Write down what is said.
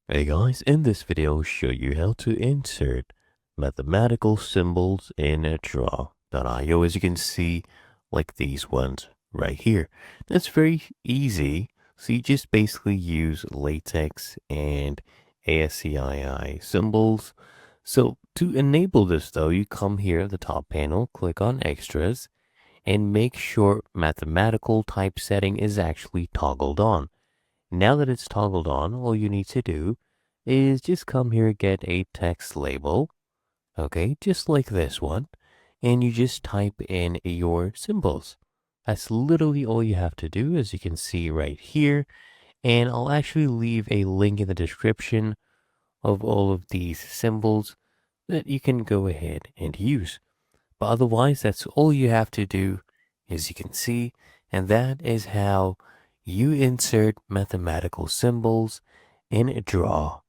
Hey guys, in this video I'll show you how to insert mathematical symbols in a draw.io, as you can see, like these ones right here. That's very easy. So you just basically use latex and ASCII symbols. So to enable this though, you come here at the top panel, click on extras, and make sure mathematical typesetting is actually toggled on. Now that it's toggled on, all you need to do is just come here, get a text label, okay, just like this one, and you just type in your symbols. That's literally all you have to do, as you can see right here, and I'll actually leave a link in the description of all of these symbols that you can go ahead and use. But otherwise, that's all you have to do, as you can see, and that is how you insert mathematical symbols in draw.io.